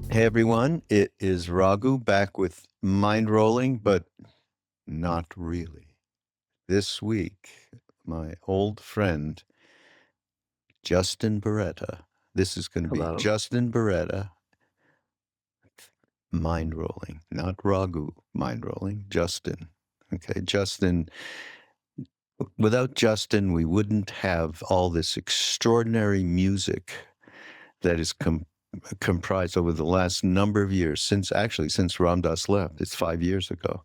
Hey everyone, it is Raghu back with Mindrolling, but not really. This week, my old friend Justin Boreta. This is going to be Hello. Justin Boreta Mindrolling, not Raghu Mindrolling. Justin. Okay, Justin. Without Justin, we wouldn't have all this extraordinary music that is comprised over the last number of years since Ram Dass left. It's 5 years ago.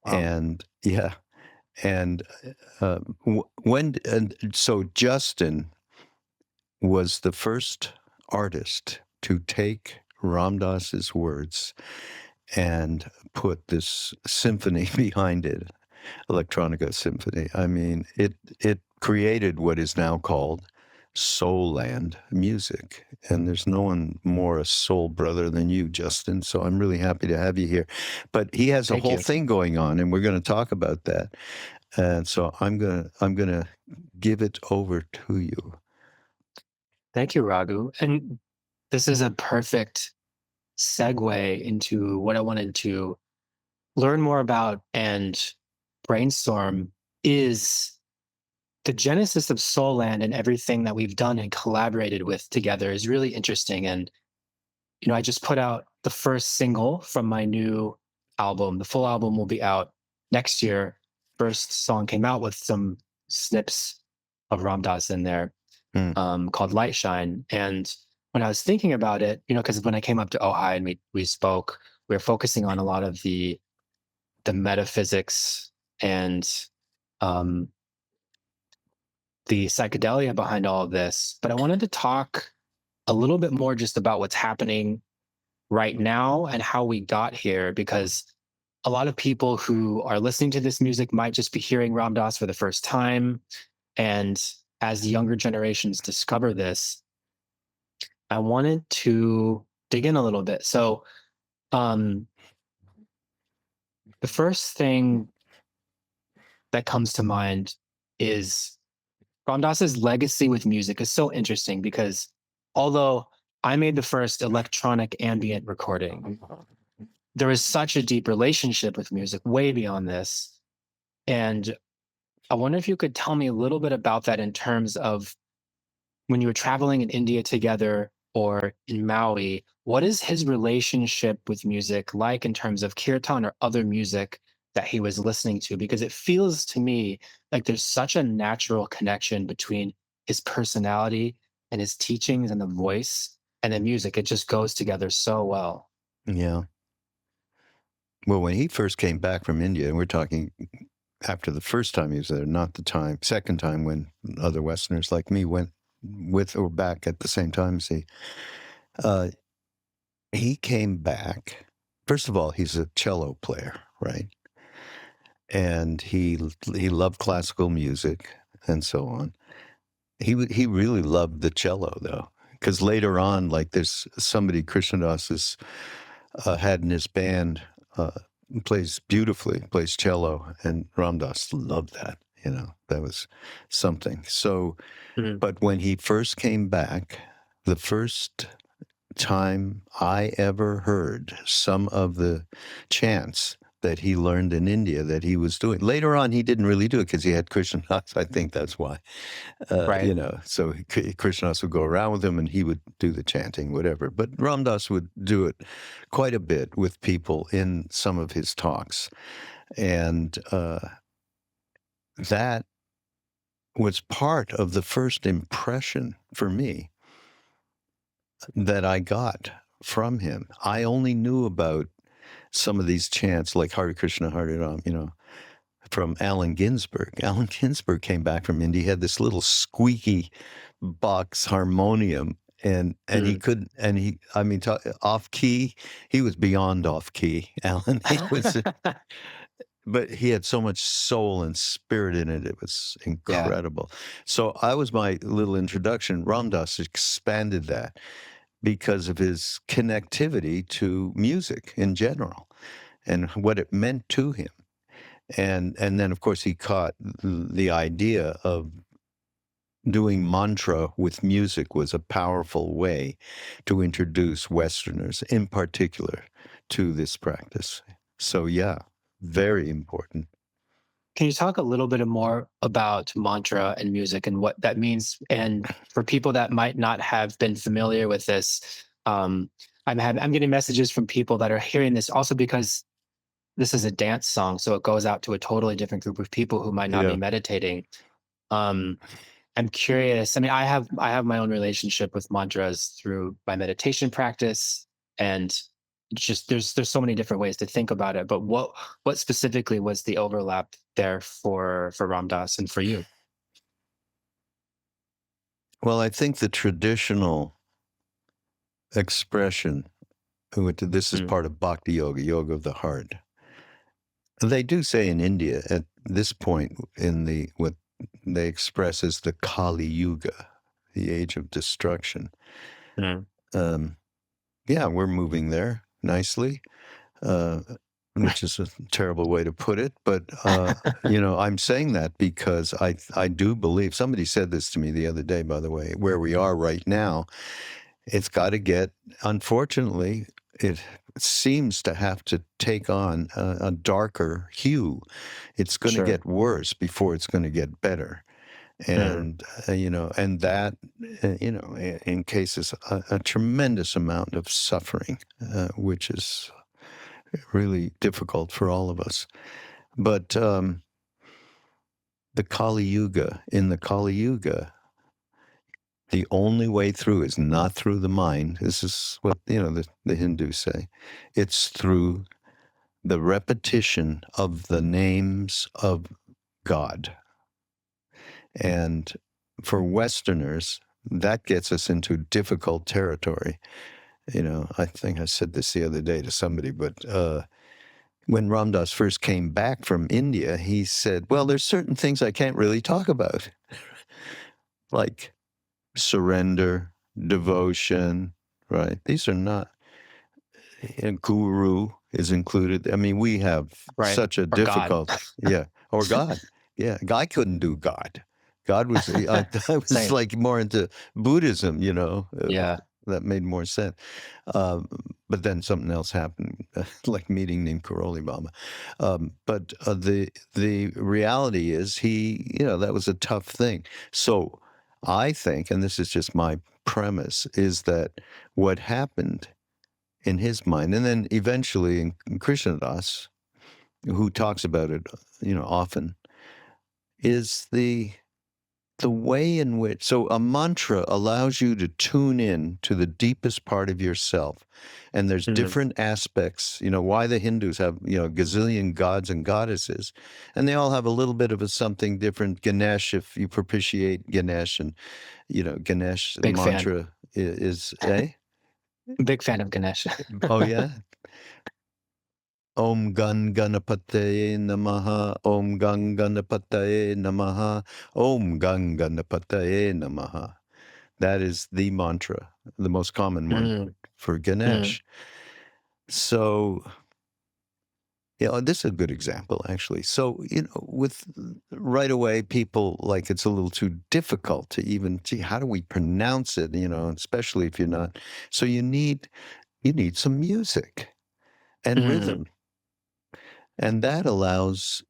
Wow. And yeah, and so Justin was the first artist to take Ram Dass's words and put this symphony behind it, electronica symphony. I mean, it created what is now called soul land music, and there's no one more a soul brother than you, Justin. So I'm really happy to have you here. But he has a Thank whole you. thing going on, and we're going to talk about that. And so I'm gonna give it over to you. Thank you, Raghu. And this is a perfect segue into what I wanted to learn more about and brainstorm is the genesis of Soul Land and everything that we've done and collaborated with together is really interesting. And, I just put out the first single from my new album. The full album will be out next year. First song came out with some snips of Ram Dass in there. Mm, Called Light Shine. And when I was thinking about it, because when I came up to Ojai and we spoke, we were focusing on a lot of the metaphysics and um, the psychedelia behind all of this. But I wanted to talk a little bit more just about what's happening right now and how we got here, because a lot of people who are listening to this music might just be hearing Ram Dass for the first time. And as younger generations discover this, I wanted to dig in a little bit. So, um, the first thing that comes to mind is Ram Dass's legacy with music is so interesting because although I made the first electronic ambient recording, there is such a deep relationship with music way beyond this. And I wonder if you could tell me a little bit about that in terms of when you were traveling in India together or in Maui, what is his relationship with music like in terms of kirtan or other music that he was listening to? Because it feels to me like there's such a natural connection between his personality and his teachings and the voice and the music. It just goes together so well. yeah. Well, when he first came back from India, and we're talking after the first time he was there, not the second time when other Westerners like me went with or back at the same time as uh, he came back. First of all, he's a cello player, right? And he loved classical music and so on. He really loved the cello though, because later on, like there's somebody Krishnadas has had in his band, uh, plays beautifully, plays cello, and Ram Dass loved that. That was something. So, Mhm. but when he first came back, the first time I ever heard some of the chants that he learned in India that he was doing. Later on, he didn't really do it because he had Krishnadas. I think that's why. Right. So Krishnadas would go around with him and he would do the chanting, whatever. But Ram Dass would do it quite a bit with people in some of his talks. And that was part of the first impression for me that I got from him. I only knew about some of these chants like Hare Krishna, Hare Ram, from Allen Ginsberg. Allen Ginsberg came back from India. He had this little squeaky box harmonium, and he Mhm. couldn't. And I mean, off key. He was beyond off key. Allen. He was, but he had so much soul and spirit in it. It was Yeah. incredible. So I was my little introduction. Ram Dass expanded that because of his connectivity to music in general and what it meant to him. And then of course he caught the idea of doing mantra with music was a powerful way to introduce Westerners, in particular, to this practice. So, yeah, very important. Can you talk a little bit more about mantra and music and what that means? And for people that might not have been familiar with this, I'm getting messages from people that are hearing this also because this is a dance song, so it goes out to a totally different group of people who might not be Yeah. meditating. Um, I'm curious. I mean, I have my own relationship with mantras through my meditation practice, and just there's so many different ways to think about it. But what specifically was the overlap there for Ram Dass and for you? Well, I think the traditional expression, this is Mm, part of Bhakti Yoga, yoga of the heart. They do say in India at this point in what they express as the Kali Yuga, the age of destruction. mm, Um, yeah, we're moving there nicely, uh, which is a terrible way to put it. But, I'm saying that because I do believe, somebody said this to me the other day, by the way, where we are right now, it's got to get, unfortunately, it seems to have to take on a darker hue. It's going to sure. get worse before it's going to get better. Mm, And, and that, in cases, a tremendous amount of suffering, which is really difficult for all of us. But in the Kali Yuga, the only way through is not through the mind. This is what, the Hindus say. It's through the repetition of the names of God. And for Westerners, that gets us into difficult territory. I think I said this the other day to somebody, but when Ram Dass first came back from India, he said, well, there's certain things I can't really talk about, like surrender, devotion, right? These are not, guru is included. I mean, we have right. such a Or God. difficult, yeah, or God. Yeah, I couldn't do God. God was, I was Same. like more into Buddhism, Yeah. that made more sense. But then something else happened, like meeting Neem Karoli Baba. But the reality is that was a tough thing. So I think, and this is just my premise, is that what happened in his mind, and then eventually in Krishnadas, who talks about it, often, is the way in which, so a mantra allows you to tune in to the deepest part of yourself. And there's Mm, different aspects, why the Hindus have, gazillion gods and goddesses, and they all have a little bit of a something different. Ganesh, if you propitiate Ganesh, and, Ganesh big fan. mantra is, eh? Big fan of Ganesh. Oh, yeah. Om Gan Ganapataye Namaha, Om Gan Ganapataye Namaha, Om Gan Ganapataye Namaha. That is the mantra, the most common one Mm, for mm, Ganesh. So, this is a good example, actually. So, with right away, people like it's a little too difficult to even see how do we pronounce it, especially if you're not. So you need some music and mm, rhythm, and that allows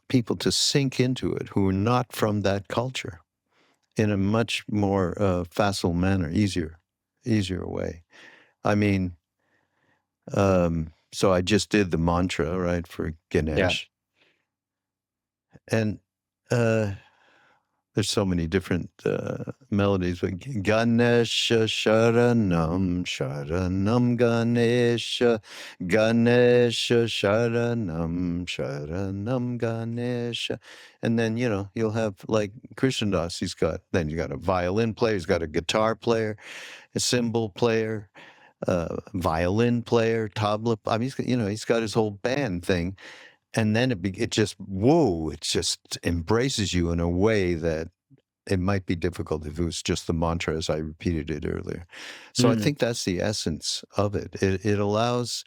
people to sink into it who are not from that culture in a much more facile manner, easier way. I mean, so I just did the mantra, right, for yeah. Ganesh. And uh, there's so many different melodies, but Ganesha Sharanam, Sharanam Ganesha, Ganesha Sharanam, Sharanam Ganesha. And then, you'll have like Krishnadas, then you got a violin player, he's got a guitar player, a cymbal player, violin player, tabla. I mean, he's got his whole band thing. And then it just, whoa, it just embraces you in a way that it might be difficult if it was just the mantra as I repeated it earlier. So I Mm. think that's the essence of it. It allows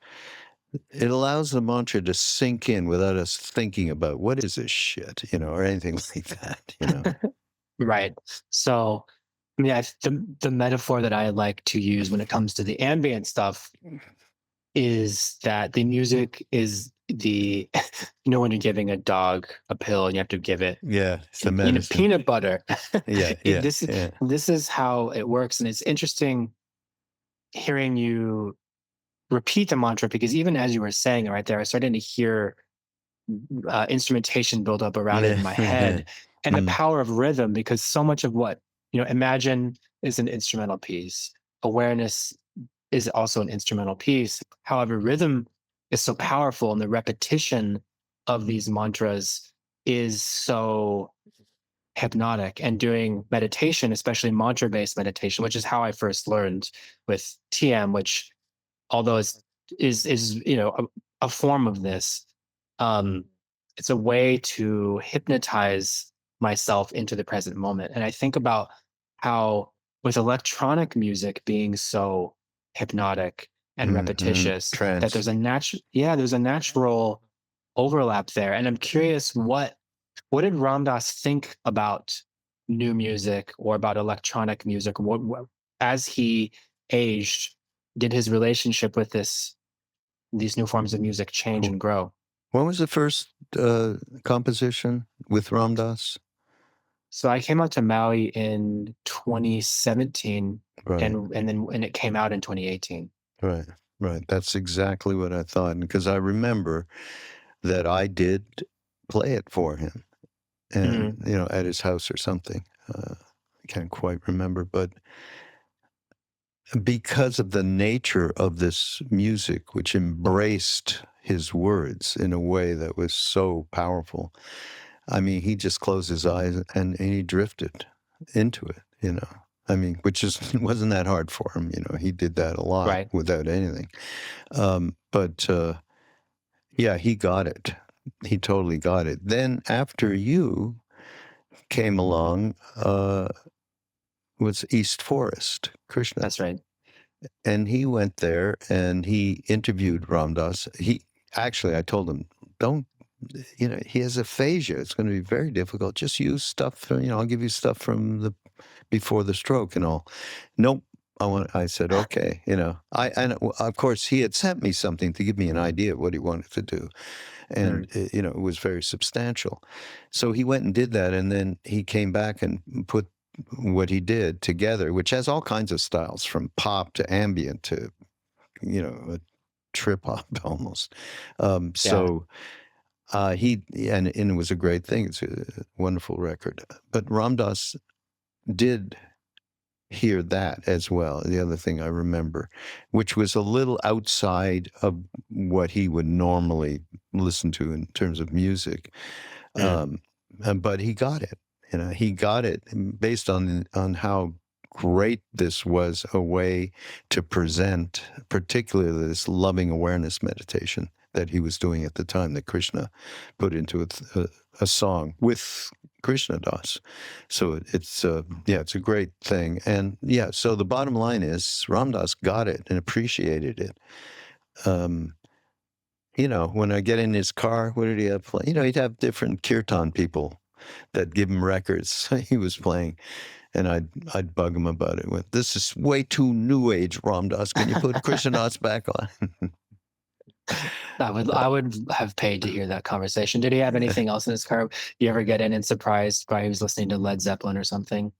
the mantra to sink in without us thinking about what is this shit, or anything like that. Right. So, I mean, the metaphor that I like to use when it comes to the ambient stuff is that the music is the when you're giving a dog a pill and you have to give it Yeah, it's the medicine. peanut butter. Yeah, yeah, This is yeah. how it works, and it's interesting hearing you repeat the mantra because even as you were saying it right there, I started to hear instrumentation build up around it Yeah. in my head, and the Mm, power of rhythm because so much of what imagine is an instrumental piece. Awareness is also an instrumental piece. However, rhythm is so powerful, and the repetition of these mantras is so hypnotic. And doing meditation, especially mantra based meditation, which is how I first learned with TM, which although is a form of this, um, it's a way to hypnotize myself into the present moment. And I think about how with electronic music being so hypnotic and repetitious, that trance. there's a natural overlap there. And I'm curious, what did Ram Dass think about new music or about electronic music? As he aged, did his relationship with these new forms of music change Cool. and grow? When was the first composition with Ram Dass? So I came out to Maui in 2017, Right, and it came out in 2018. right, right. That's exactly what I thought. Because I remember that I did play it for him and, Mhm. at his house or something. I can't quite remember, but because of the nature of this music, which embraced his words in a way that was so powerful, I mean, he just closed his eyes and he drifted into it. I mean, which is wasn't that hard for him. He did that a lot Right. without anything. But yeah, he got it. He totally got it. Then after you came along, was East Forest, Krishna. That's right. And he went there and he interviewed Ram Dass. I told him, don't, he has aphasia. It's going to be very difficult. Just use stuff from, I'll give you stuff from the before the stroke and all. Nope. I said, okay, and of course he had sent me something to give me an idea of what he wanted to do. And, Mm. it was very substantial. So he went and did that. And then he came back and put what he did together, which has all kinds of styles from pop to ambient to, a trip hop almost. Yeah. So and it was a great thing. It's a wonderful record. But Ram Dass did hear that as well. The other thing I remember, which was a little outside of what he would normally listen to in terms of music. Mm. But he got it. He got it based on how great this was a way to present, particularly this loving awareness meditation that he was doing at the time that Krishna put into a song with Krishna Das. So it's it's a great thing. And yeah, so the bottom line is Ram Dass got it and appreciated it. Um, when I get in his car, what did he have play? He'd have different kirtan people that give him records he was playing, and I'd bug him about it. With this is way too new age, Ram Dass. Can you put Krishna Das back on? I would have paid to hear that conversation. Did he have anything else in his car? You ever get in and surprised by he was listening to Led Zeppelin or something?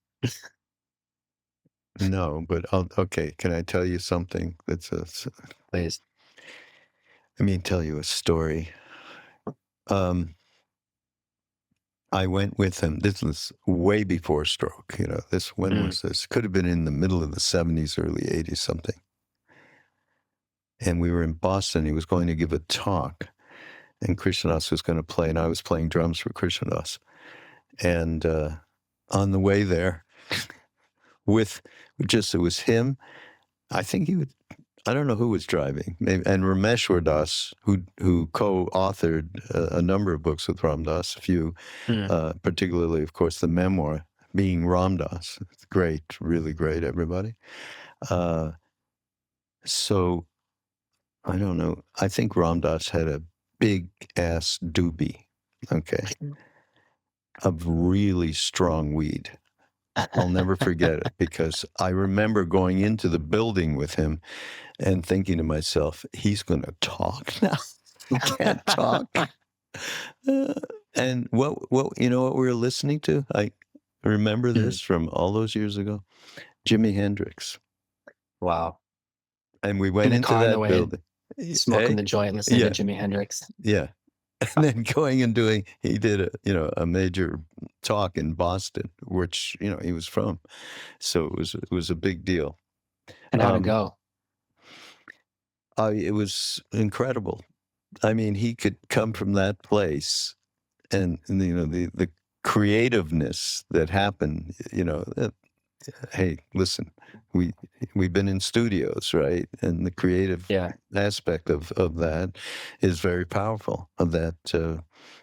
No, but okay. Can I tell you something? Please. Let me tell you a story. I went with him. This was way before stroke. When Mm. was this? Could have been in the middle of the 70s, early 80s, something. And we were in Boston. He was going to give a talk, and Krishnadas was going to play, and I was playing drums for Krishnadas. And on the way there, it was him. I think I don't know who was driving, maybe, and Rameshwar Das, who co-authored a number of books with Ram Dass, a few, Mm. particularly, of course, the memoir, Being Ram Dass. It's great, really great, everybody. So I don't know. I think Ram Dass had a big ass doobie, okay, of really strong weed. I'll never forget it, because I remember going into the building with him and thinking to myself, he's going to talk now. He can't talk. And what you know what we were listening to? I remember this from all those years ago. Jimi Hendrix. Wow. And we In went the into car on the that way, building. smoking Hey, the joint, listening to yeah, Jimi Hendrix. yeah. And then going and doing, he did a major talk in Boston, which, he was from. So it was a big deal. And how'd it Um, go? it was incredible. I mean, he could come from that place, and the creativeness that happened. Hey, listen, we've been in studios, right? And the creative Yeah. aspect of that is very powerful, of that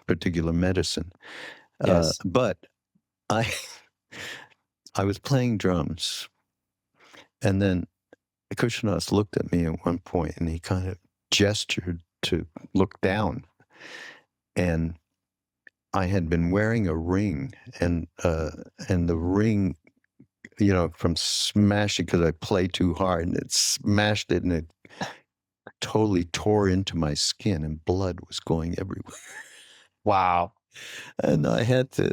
particular medicine. Yes. But I I was playing drums, and then Kushnas looked at me at one point, and he kind of gestured to look down, and I had been wearing a ring, and the ring, from smashing, because I played too hard, and it smashed it, and it totally tore into my skin, and blood was going everywhere. Wow. And I had to,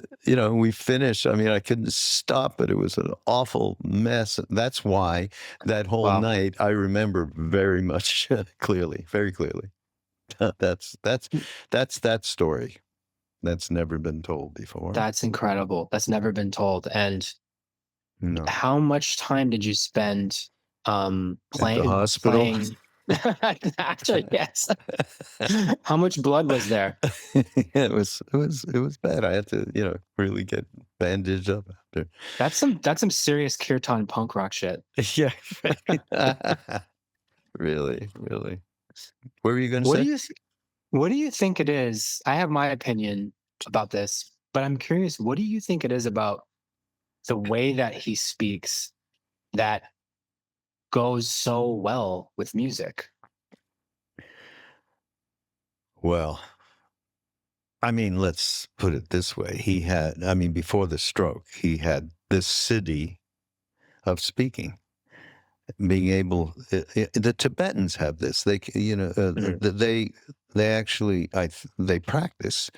we finished. I mean, I couldn't stop it. It was an awful mess. That's why that whole Wow. night I remember very much clearly, very clearly. That's that story that's never been told before. That's incredible. That's never been told. And No. how much time did you spend At the hospital. playing? Actually, yes. How much blood was there? It was bad. I had to, really get bandaged up after. That's some serious kirtan punk rock shit. Yeah. Really, really. What were you going to What do say? you what do you think it is? I have my opinion about this, but I'm curious, what do you think it is about the way that he speaks that goes so well with music? Well, I mean, let's put it this way. Before the stroke, he had this city of speaking, being able. The Tibetans have this. Mhm. They actually, they practice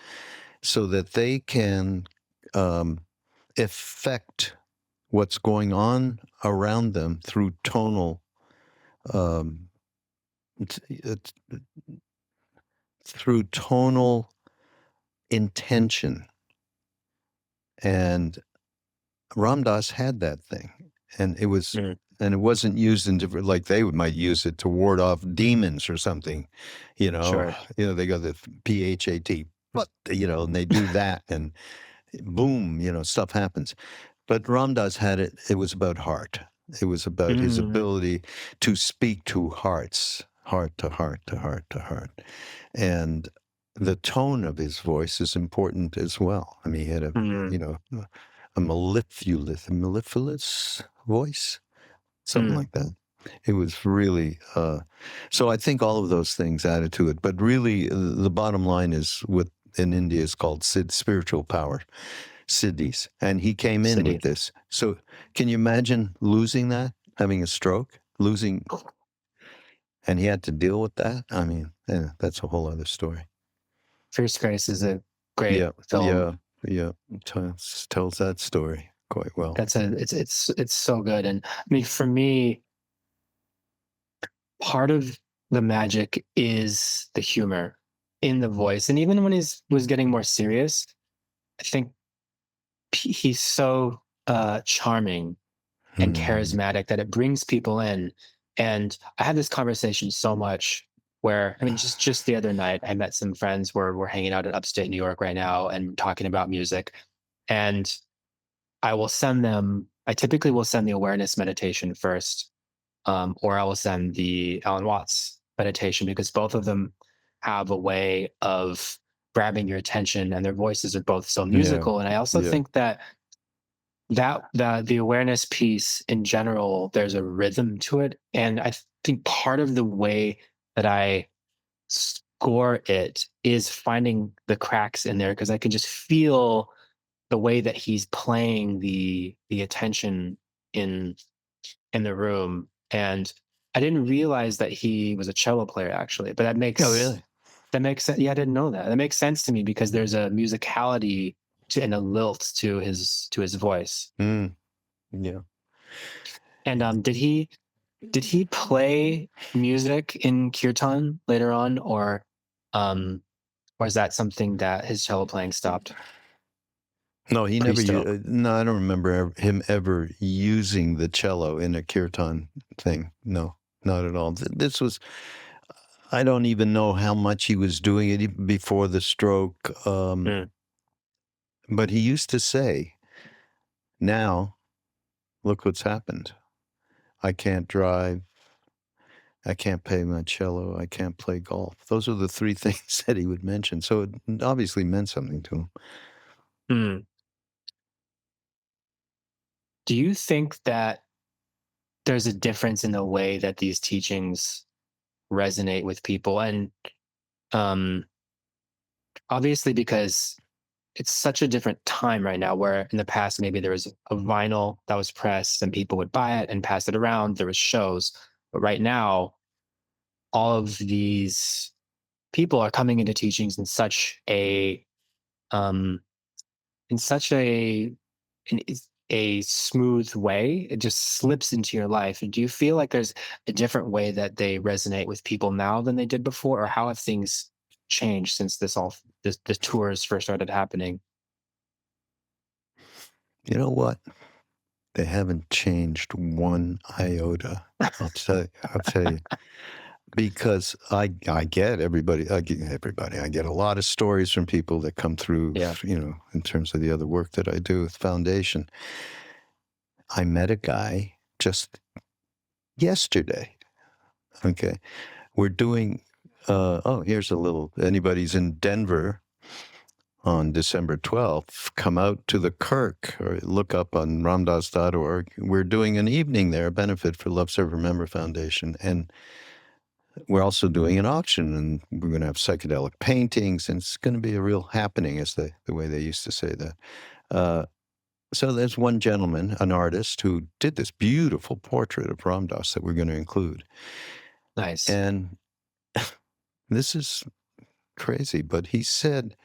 so that they can affect what's going on around them through tonal, um, through tonal intention. And Ram Dass had that thing, and Mhm. it wasn't used in different, like they might use it to ward off demons or something, Sure. they go the PHAT, but and they do that, and boom, stuff happens. But Ram Dass had it. It was about heart. It was about his Mm, ability to speak to hearts, heart to heart to heart to heart, and the tone of his voice is important as well. I mean, he had mm, a mellifluous voice, something mm. like that. It was really, so I think all of those things added to it. But really, the bottom line is what in India is called spiritual power, siddhis. And he came in with City. this. So can you imagine losing that, having a stroke, losing, and he had to deal with that? I mean, that's a whole other story. Fierce Grace is a great Yeah, film. yeah, yeah. Tells that story quite well. It's so good. And I mean, for me, part of the magic is the humor in the voice. And even when was getting more serious, I think he's so charming and Hmm. charismatic that it brings people in. And I had this conversation so much where, I mean, just the other night, I met some friends where we're hanging out in upstate New York right now and talking about music. And I typically will send the awareness meditation first, or I will send the Alan Watts meditation, because both of them have a way of grabbing your attention, and their voices are both so Yeah, musical. And I also yeah, think that the awareness piece in general, there's a rhythm to it, and I think part of the way that I score it is finding the cracks in there, because I can just feel the way that he's playing the attention in the room. And I didn't realize that he was a cello player actually, but Oh, really? that makes sense. Yeah, I didn't know that. That makes sense to me because there's a musicality to and a lilt to his voice. Yeah. And did he play music in kirtan later on, um or is that something that his cello playing stopped No, he never. pre-stroke? No, I don't remember him ever using the cello in a kirtan thing. No, not at all. This was. I don't even know how much he was doing it even before the stroke. Mm. But he used to say, "Now, look what's happened. I can't drive. I can't play my cello. I can't play golf." Those are the three things that he would mention. So it obviously meant something to him. Mm. Do you think that there's a difference in the way that these teachings resonate with people? And um, obviously, because it's such a different time right now, where in the past, maybe there was a vinyl that was pressed and people would buy it and pass it around. There was shows. But right now, all of these people are coming into teachings um, in such in a smooth way. It just slips into your life. And do you feel like there's a different way that they resonate with people now than they did before, or how have things changed since the tours first started happening? You know what? They haven't changed one iota. I'll tell you. Because I get everybody. I get a lot of stories from people that come through, Yeah. in terms of the other work that I do with Foundation. I met a guy just yesterday. Okay. We're doing, here's a little, anybody's in Denver on December 12th, come out to the Kirk or look up on ramdas.org. We're doing an evening there, a benefit for Love Serve Remember Foundation. And we're also doing an auction, and we're going to have psychedelic paintings, and it's going to be a real happening, as the way they used to say that. So there's one gentleman, an artist, who did this beautiful portrait of Ram Dass that we're going to include. Nice. And this is crazy, but he said,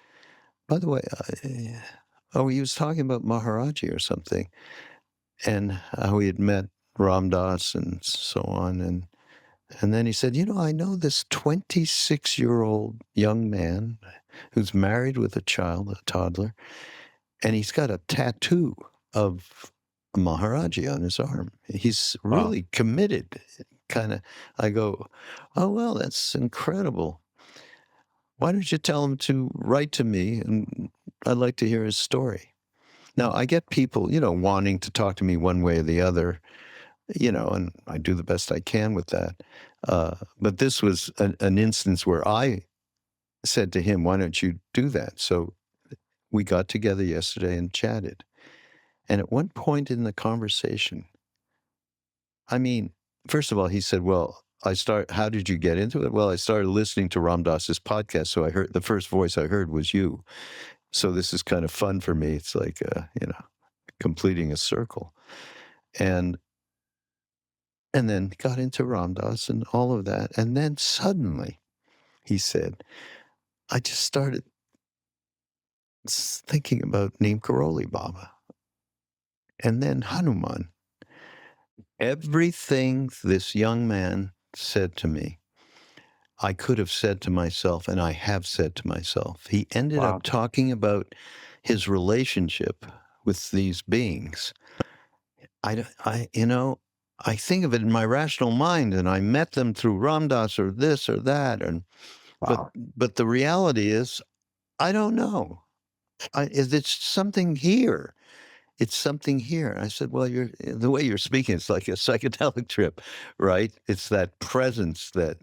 by the way, he was talking about Maharaji or something, and how he had met Ram Dass and so on, and then he said, I know this 26-year-old young man who's married with a child, a toddler, and he's got a tattoo of Maharaji on his arm. He's Wow. really committed. Kind of, I go, oh, well, that's incredible. Why don't you tell him to write to me, and I'd like to hear his story. Now, I get people, wanting to talk to me one way or the other, and I do the best I can with that. But this was an instance where I said to him, why don't you do that? So we got together yesterday and chatted. And at one point in the conversation, I mean, first of all, he said, well, how did you get into it? Well, I started listening to Ram Dass's podcast. So I heard, the first voice I heard was you. So this is kind of fun for me. It's like, completing a circle. And then got into Ram Dass and all of that. And then suddenly he said, I just started thinking about Neem Karoli Baba. And then Hanuman. Everything this young man said to me, I could have said to myself, and I have said to myself. He ended Wow. up talking about his relationship with these beings. I think of it in my rational mind, and I met them through Ram Dass or this or that, Wow. but the reality is, I don't know. It's something here. It's something here. I said, well, the way you're speaking, it's like a psychedelic trip, right? It's that presence that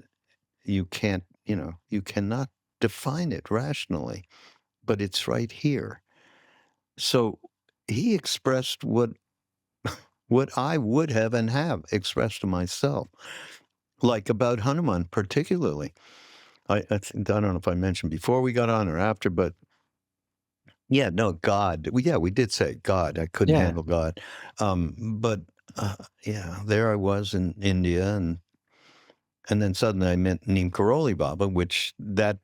you cannot define it rationally, but it's right here. So he expressed what I would have and have expressed to myself, like about Hanuman particularly. I don't know if I mentioned before we got on or after, but Yeah, no, God. Yeah, we did say God. I couldn't Yeah. handle God. But yeah, there I was in India, and then suddenly I met Neem Karoli Baba, which that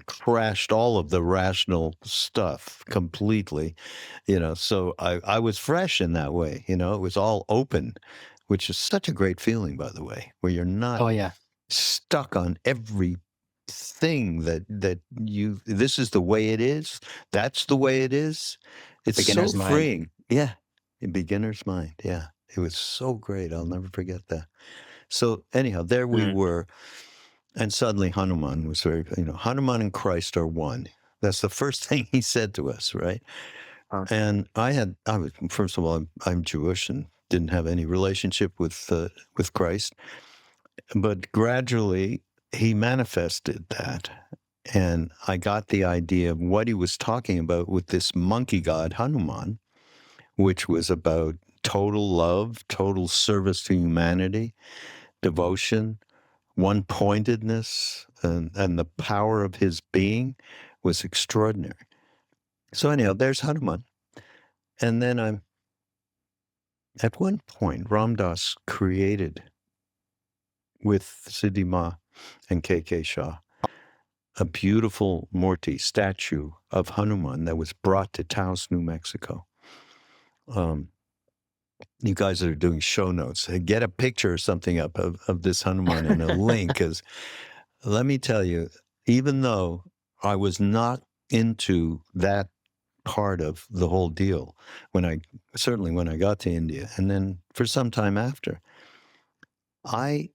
crashed all of the rational stuff completely, So I was fresh in that way, it was all open, which is such a great feeling, by the way, where you're not Oh yeah. stuck on every thing that this is the way it is, that's the way it is. The It's so beginner's mind. freeing. Yeah. In beginner's mind. Yeah. It was so great. I'll never forget that. So anyhow, there we Mm. were, and suddenly Hanuman was very, Hanuman and Christ are one. That's the first thing he said to us, right? Oh, And I was, first of all, I'm Jewish and didn't have any relationship with Christ, but gradually he manifested that, and I got the idea of what he was talking about with this monkey god Hanuman, which was about total love, total service to humanity, devotion, one pointedness, and the power of his being was extraordinary. So anyhow, there's Hanuman. And then at one point, Ram Dass created with Siddhi Ma and K.K. Shah a beautiful Murti statue of Hanuman that was brought to Taos, New Mexico. You guys that are doing show notes, get a picture or something up of this Hanuman and a link, because let me tell you, even though I was not into that part of the whole deal certainly when I got to India, and then for some time after, I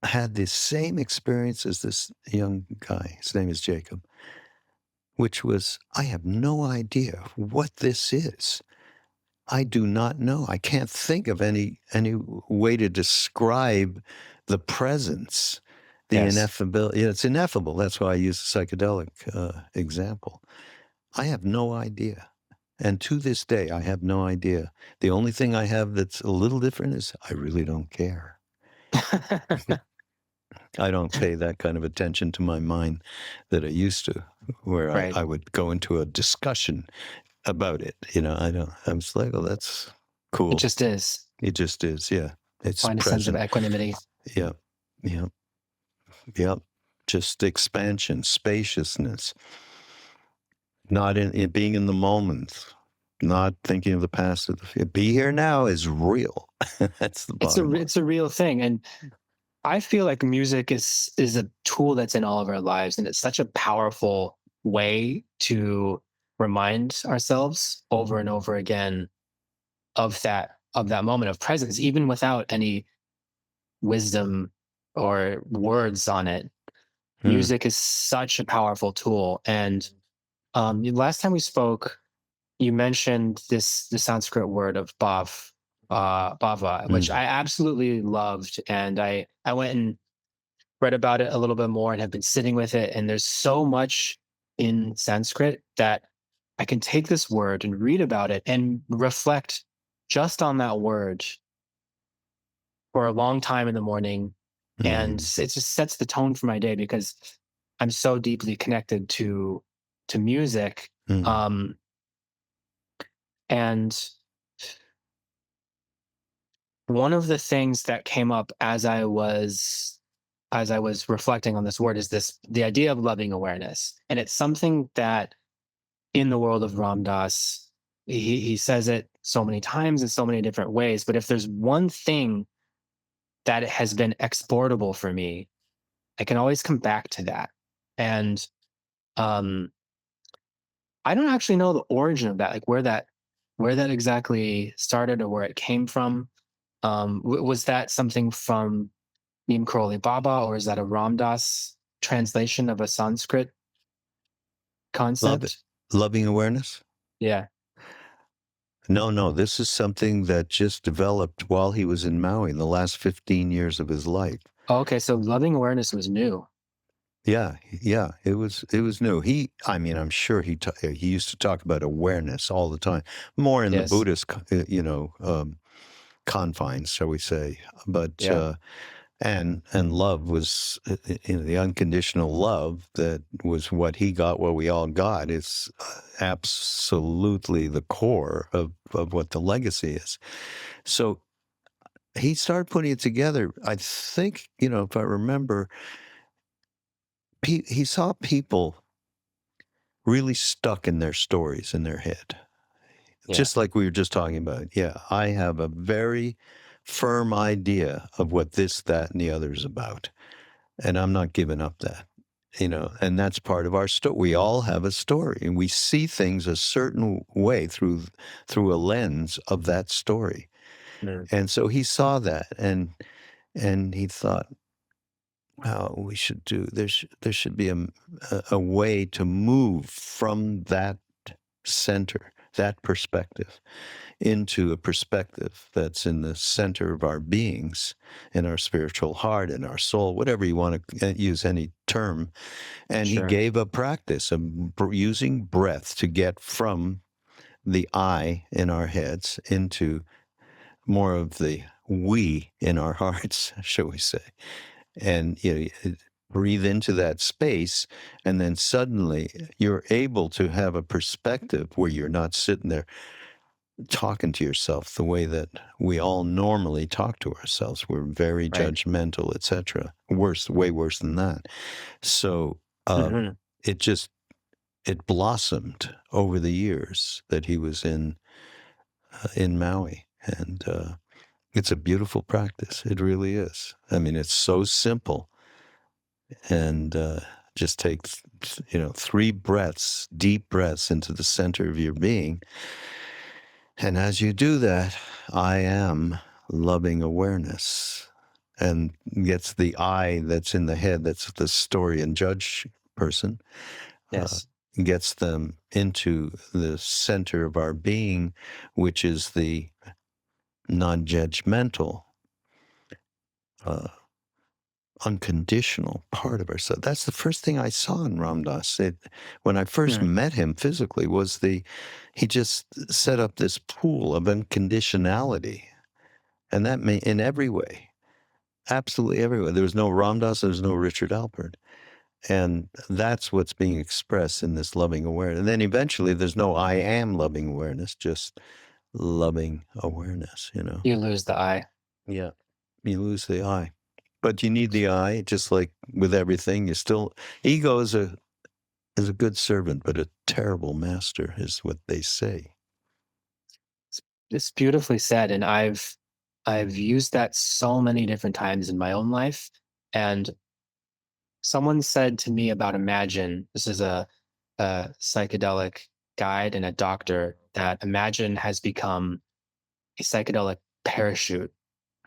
had this same experience as this young guy. His name is Jacob, which was, I have no idea what this is. I do not know. I can't think of any way to describe the presence, the yes. ineffability. It's ineffable. That's why I use the psychedelic example. I have no idea. And to this day, I have no idea. The only thing I have that's a little different is I really don't care. I don't pay that kind of attention to my mind that I used to, where Right. I would go into a discussion about it. I don't, I'm just like, oh, that's It cool. just is. It just is. Yeah. It's Find a sense of present. equanimity. Yeah. Yeah. Yeah. Just expansion, spaciousness, not in being in the moment, not thinking of the past or the future. Be here now is real. That's the bottom line. It's a real thing, and I feel like music is a tool that's in all of our lives, and it's such a powerful way to remind ourselves over and over again of that moment of presence, even without any wisdom or words on it. Hmm. Music is such a powerful tool, and last time we spoke, you mentioned the Sanskrit word of bhava, which Hmm. I absolutely loved, and I went and read about it a little bit more and have been sitting with it. And there's so much in Sanskrit that I can take this word and read about it and reflect just on that word for a long time in the morning. And Hmm. it just sets the tone for my day because I'm so deeply connected to music. Hmm. Um, and one of the things that came up as I was reflecting on this word is this the idea of loving awareness. And it's something that in the world of Ram Dass, he says it so many times in so many different ways. But if there's one thing that has been exportable for me, I can always come back to that. And um, I don't actually know the origin of that, like where that exactly started or where it came from. Was that something from Neem Karoli Baba, or is that a Ram Dass translation of a Sanskrit Love it. concept? Loving awareness? Yeah. No, no. This is something that just developed while he was in Maui in the last 15 years of his life. Oh, okay, so loving awareness was new. Yeah, yeah, it was new. I mean, I'm sure he used to talk about awareness all the time, more in the Yes. Buddhist, confines, shall we say. But Yeah. and love was, the unconditional love that was what he got, what we all got, is absolutely the core of what the legacy is. So he started putting it together. I think, if I remember, he saw people really stuck in their stories in their head. Yeah. Just like we were just talking about. Yeah, I have a very firm idea of what this, that, and the other is about. And I'm not giving up that, and that's part of our story. We all have a story, and we see things a certain way through a lens of that story. Mm. And so he saw that, and he thought, "Wow, we should do there should be a way to move from that center, that perspective, into a perspective that's in the center of our beings, in our spiritual heart, in our soul, whatever you want to use, any term." And he Sure. gave a practice of using breath to get from the I in our heads into more of the we in our hearts, shall we say. And breathe into that space, and then suddenly you're able to have a perspective where you're not sitting there talking to yourself the way that we all normally talk to ourselves. We're very Right. judgmental, etc. Way worse than that. So Hmm. it blossomed over the years that he was in Maui, and it's a beautiful practice. It really is. I mean, it's so simple, and just take 3 breaths, deep breaths into the center of your being. And as you do that, I am loving awareness, and gets the I that's in the head, that's the story and judge person, uh, Yes. gets them into the center of our being, which is the non-judgmental, uh, unconditional part of ourselves. That's the first thing I saw in Ram Dass. When I first Mm. met him physically, was he just set up this pool of unconditionality, and that in every way, absolutely every way. There was no Ram Dass, there was no Richard Alpert. And that's what's being expressed in this loving awareness. And then eventually there's no I am loving awareness, just loving awareness, You lose the I. Yeah. You lose the I. But you need the I, just like with everything. Ego is a good servant, but a terrible master, is what they say. It's beautifully said, and I've used that so many different times in my own life. And someone said to me about Imagine, this is a psychedelic guide and a doctor, that Imagine has become a psychedelic parachute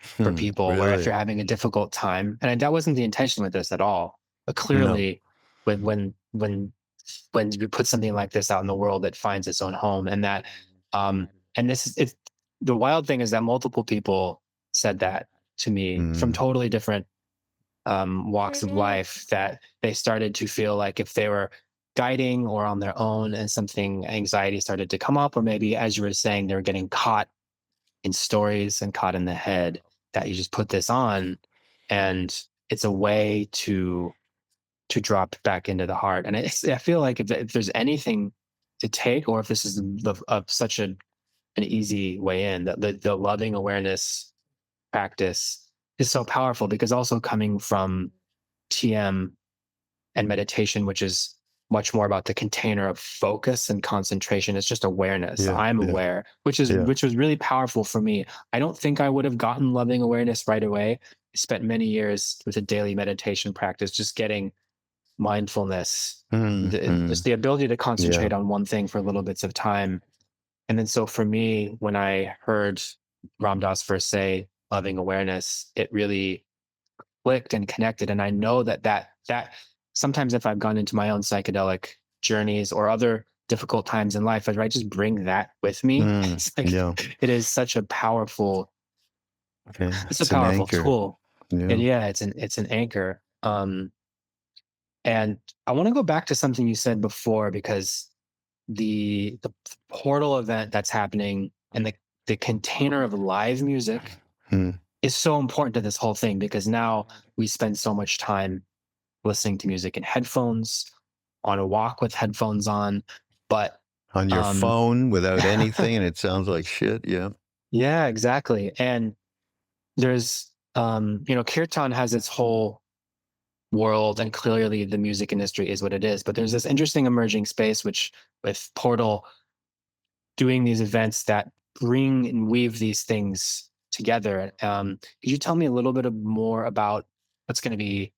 for people, where if Really? you're having a difficult time, and that wasn't the intention with this at all, but No. clearly when you put something like this out in the world, it finds its own home. And that and this is it's the wild thing is that multiple people said that to me from Mm. totally different walks of life, that they started to feel like if they were guiding or on their own and something, anxiety started to come up, or maybe, as you were saying, they were getting caught in stories and caught in the head, that you just put this on, and it's a way to drop back into the heart. And I feel like if there's anything to take, or if this is such an easy way in, that the loving awareness practice is so powerful, because also coming from TM and meditation, which is much more about the container of focus and concentration. It's just awareness. Yeah, I'm yeah, aware, yeah. which was really powerful for me. I don't think I would have gotten loving awareness right away. I spent many years with a daily meditation practice, just getting mindfulness, just Mm. the ability to Yeah. concentrate on one thing for little bits of time. And then so for me, when I heard Ram Dass first say loving awareness, it really clicked and connected. And I know that sometimes if I've gone into my own psychedelic journeys or other difficult times in life, I just bring that with me. It's like Yeah. Okay. it's a It's an powerful anchor. tool. And Yeah. yeah, it's an anchor. And I want to go back to something you said before, because the portal event that's happening, and the container of live music Mm. is so important to this whole thing, because now we spend so much time listening to music in headphones, on a walk with headphones on, but On your um phone without anything, and it sounds like shit. Yeah. yeah, exactly. And there's kirtan has its whole world, and clearly the music industry is what it is, but there's this interesting emerging space which, with Portal doing these events that bring and weave these things together. Could you tell me a little bit more about what's going to be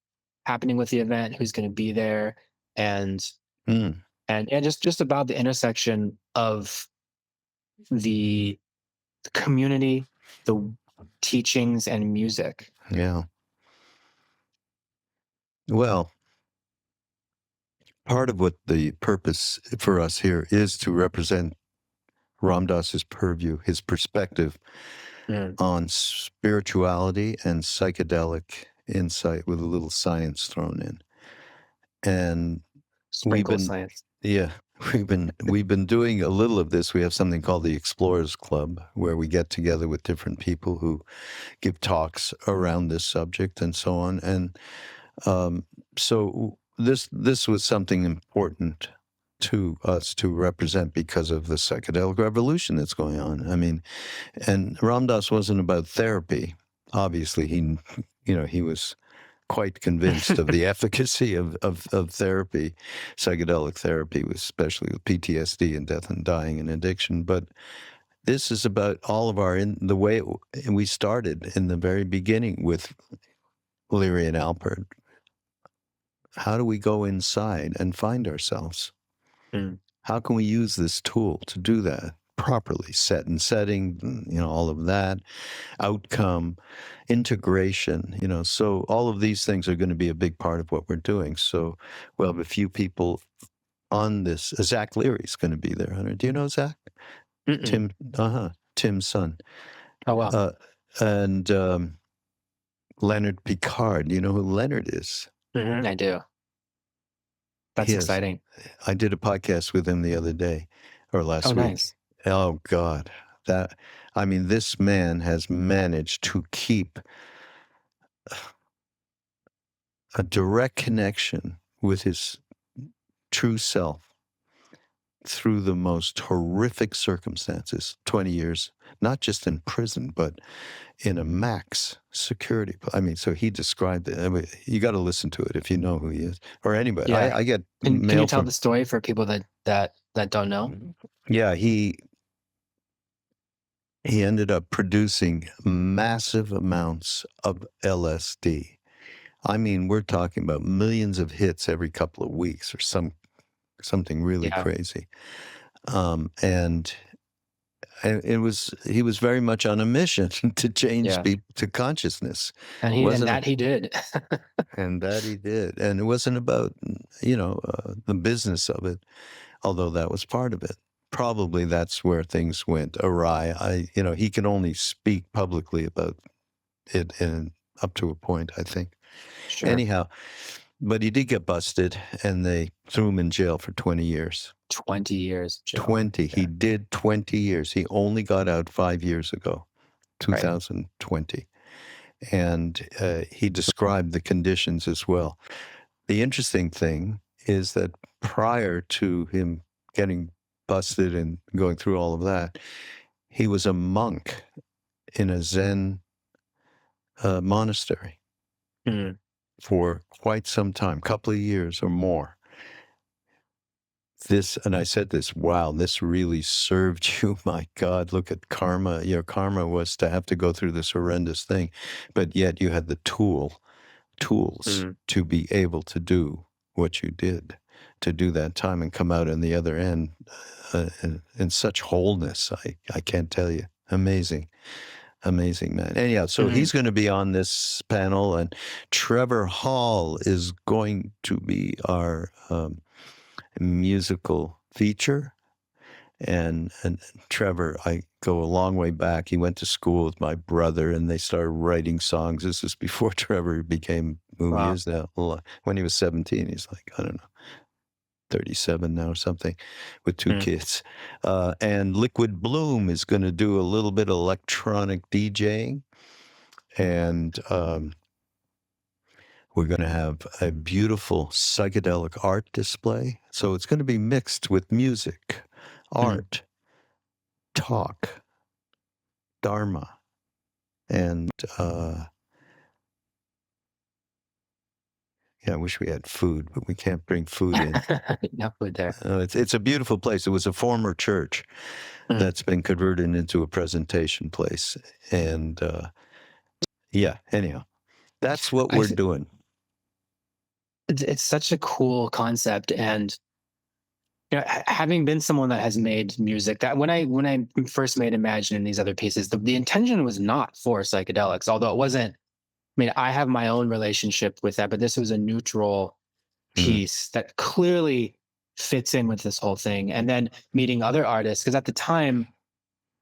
happening with the event, who's going to be there, and Mm, and just about the intersection of the community, the teachings, and music? yeah. Well, part of what the purpose for us here is to represent Ram Dass's purview, his perspective Mm, on spirituality and psychedelic insight with a little science thrown in. And we've sprinkle been, science. yeah, we've been doing a little of this. We have something called the Explorers Club, where we get together with different people who give talks around this subject and so on. And um, so this was something important to us to represent because of the psychedelic revolution that's going on. I mean, and Ram Dass wasn't about therapy. Obviously, he was quite convinced of the efficacy of therapy, psychedelic therapy, especially with PTSD and death and dying and addiction. But this is about all of the way we started in the very beginning with Leary and Alpert. How do we go inside and find ourselves? Mm, How can we use this tool to do that properly? Set and setting, all of that, outcome, integration, so all of these things are going to be a big part of what we're doing. So we'll have a few people on this. Zach Leary's going to be there. Hunter. Do you know Zach? mm-mm. Tim's son. Oh well. Uh, and Leonard Picard. Do you know who Leonard is? I do. He That's has. exciting. I did a podcast with him the other day or Oh, last week. nice. Oh God, this man has managed to keep a direct connection with his true self through the most horrific circumstances. 20 years, not just in prison, but in a max security. So he described it. You got to listen to it if you know who he is or anybody. Yeah. I get Can you mail tell from. the story for people that don't know? Yeah, he ended up producing massive amounts of LSD. I mean, we're talking about millions of hits every couple of weeks or something really Yeah. crazy. And he was very much on a mission to change Yeah. people to consciousness. And Wasn't it? that he did. And that he did. And it wasn't about, the business of it, although that was part of it. Probably that's where things went awry. He can only speak publicly about it and up to a point, I think. Sure. Anyhow, but he did get busted and they threw him in jail for 20 years. 20 years, Joe. 20. He Yeah. did 20 years. He only got out 5 years ago, Right. 2020. And he described the conditions as well. The interesting thing is that prior to him getting busted and going through all of that, he was a monk in a Zen monastery Mm, for quite some time, couple of years or more. And I said this, wow, this really served you. My God, look at karma. Your karma was to have to go through this horrendous thing, but yet you had the tools mm, to be able to do what you did, to do that time and come out on the other end in such wholeness. I can't tell you. Amazing. Amazing, man. Anyhow, so mm. he's going to be on this panel, and Trevor Hall is going to be our musical feature. And Trevor, I go a long way back. He went to school with my brother, and they started writing songs. This is before Trevor became who he Wow. is now. When he was 17, he's like, I don't know, 37 now or something, with 2 Mm, kids. And Liquid Bloom is going to do a little bit of electronic DJing. And we're going to have a beautiful psychedelic art display. So it's going to be mixed with music, art, talk, dharma, and yeah, I wish we had food, but we can't bring food in. No food there. It's a beautiful place. It was a former church that's been converted into a presentation place. And yeah, anyhow, that's what we're doing. It's such a cool concept. And having been someone that has made music, that when I first made Imagine and these other pieces, the intention was not for psychedelics, although it wasn't. I mean, I have my own relationship with that, but this was a neutral piece that clearly fits in with this whole thing. And then meeting other artists, because at the time,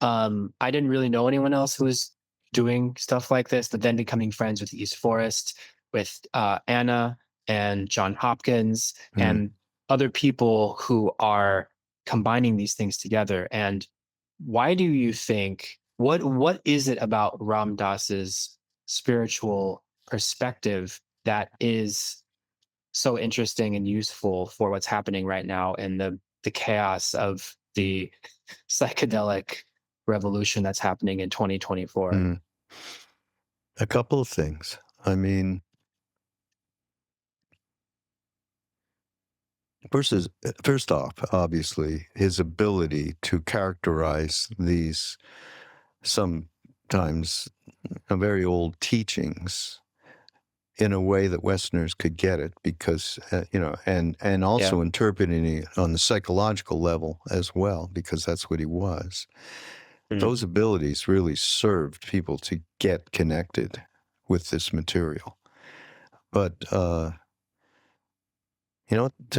I didn't really know anyone else who was doing stuff like this, but then becoming friends with East Forest, with Anna and John Hopkins, and other people who are combining these things together. And why do you think, what is it about Ram Dass's spiritual perspective that is so interesting and useful for what's happening right now in the chaos of the psychedelic revolution that's happening in 2024? A couple of things. I mean, first off, obviously, his ability to characterize these sometimes very old teachings in a way that Westerners could get it, because and also interpreting it on the psychological level as well, because that's what he was. Those abilities really served people to get connected with this material. But to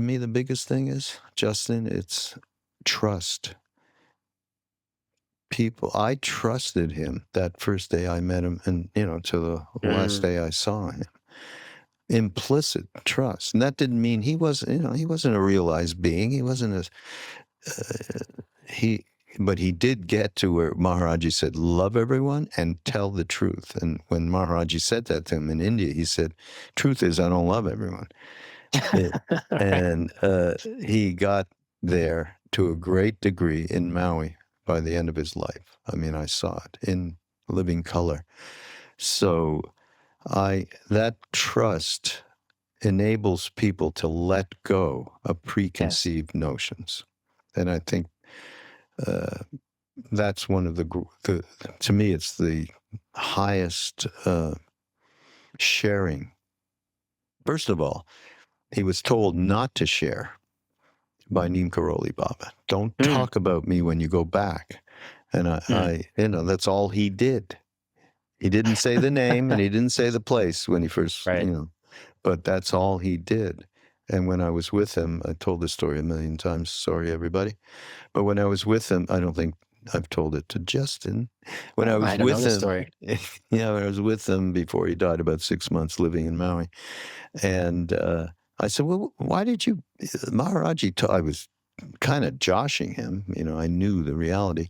me, the biggest thing is, Justin, it's trust. I trusted him that first day I met him, and to the last day I saw him. Implicit trust, and that didn't mean he wasn't a realized being. He wasn't but he did get to where Maharaji said, "Love everyone and tell the truth." And when Maharaji said that to him in India, he said, "Truth is, I don't love everyone." And he got there to a great degree in Maui by the end of his life. I mean, I saw it in living color. So that trust enables people to let go of preconceived notions. And I think that's one of to me, it's the highest sharing. First of all, he was told not to share by Neem Karoli Baba. Don't talk about me when you go back. And I that's all he did. He didn't say the name and he didn't say the place when he first, but that's all he did. And when I was with him, I told this story a million times. Sorry, everybody. But when I was with him, I don't think I've told it to Justin. When I was with him, story. when I was with him before he died, about 6 months living in Maui. And I said, "Well, why did you, Maharaji?" I was kind of joshing him. I knew the reality.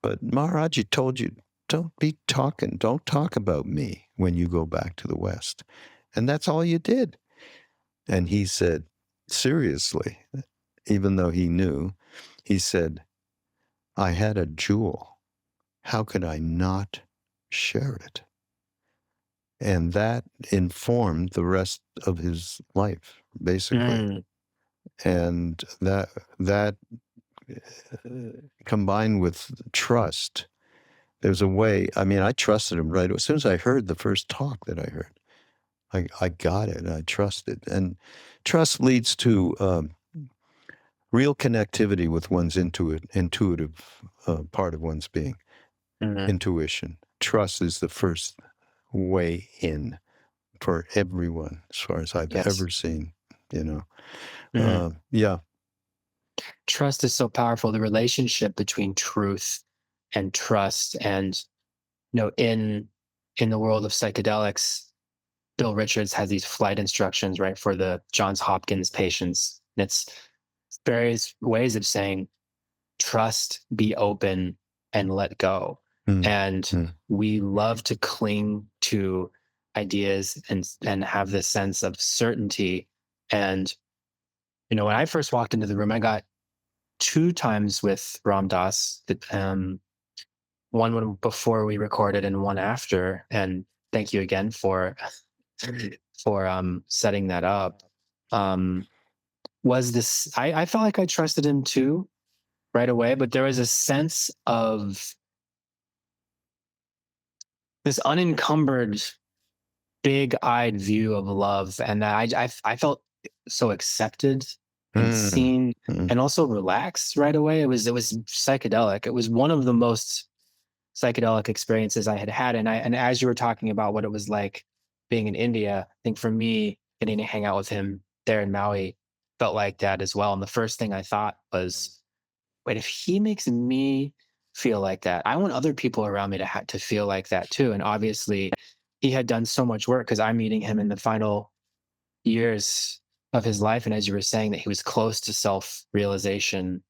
But Maharaji told you, don't talk about me when you go back to the West. And that's all you did. And he said, seriously, even though he knew, he said, I had a jewel. How could I not share it? And that informed the rest of his life, basically. And that combined with trust, there's a way. I mean, I trusted him right as soon as I heard the first talk that I heard. I got it. I trusted, and trust leads to real connectivity with one's intuitive part of one's being. Intuition. Trust is the first way in for everyone, as far as I've ever seen. Yeah. Trust is so powerful. The relationship between truth and trust, and in the world of psychedelics, Bill Richards has these flight instructions, right, for the Johns Hopkins patients. And it's various ways of saying trust, be open, and let go. And we love to cling to ideas and have this sense of certainty. And, when I first walked into the room, I got two times with Ram Dass, one before we recorded and one after. And thank you again for setting that up. Was this I felt like I trusted him too right away, but there was a sense of this unencumbered, big-eyed view of love, and I felt so accepted and seen, and also relaxed right away. It was psychedelic. It was one of the most psychedelic experiences I had had, and as you were talking about what it was like being in India, I think for me, getting to hang out with him there in Maui felt like that as well. And the first thing I thought was, wait, if he makes me feel like that, I want other people around me to feel like that too. And obviously, he had done so much work because I'm meeting him in the final years of his life, and as you were saying, that he was close to self-realization,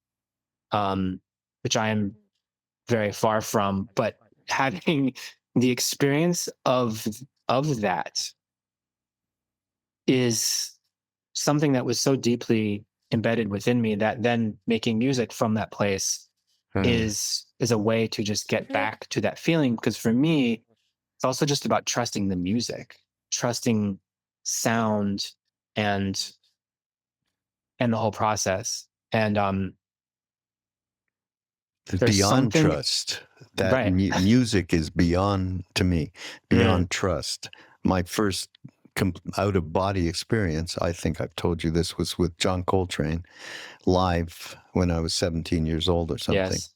which I am very far from. But having the experience of that is something that was so deeply embedded within me, that then making music from that place is a way to just get back to that feeling. Because for me, it's also just about trusting the music, trusting sound, and the whole process. And there's beyond something, trust. That right. music is beyond, to me, beyond trust. My first out of body experience, I think I've told you this, was with John Coltrane live when I was 17 years old or something, Yes.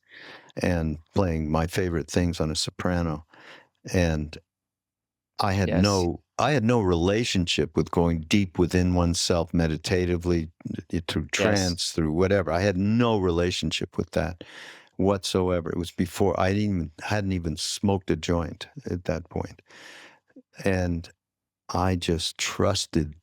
and playing my favorite things on a soprano. And I had Yes. no relationship with going deep within oneself meditatively, through Yes. trance, through whatever. I had no relationship with that whatsoever. It was before hadn't even smoked a joint at that point. And I just trusted.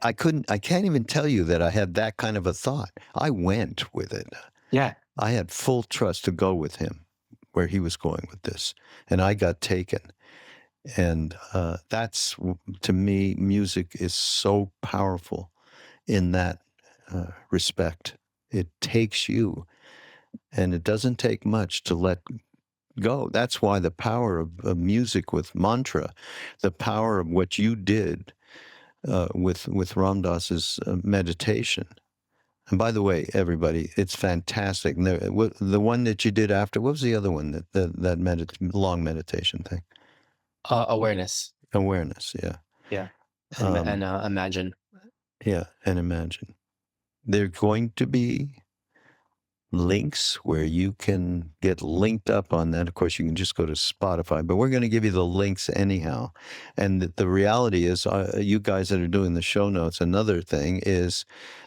I can't even tell you that I had that kind of a thought. I went with it. Yeah. I had full trust to go with him where he was going with this. And I got taken. And that's, to me, music is so powerful in that respect. It takes you, and it doesn't take much to let go. That's why the power of music with mantra, the power of what you did with Ram Dass's meditation. And by the way, everybody, it's fantastic. And the one that you did after, what was the other one, that long meditation thing? Awareness. Awareness, yeah. Yeah. And imagine. Yeah, and imagine. There are going to be links where you can get linked up on that. Of course, you can just go to Spotify, but we're going to give you the links anyhow. And the reality is, you guys that are doing the show notes, another thing is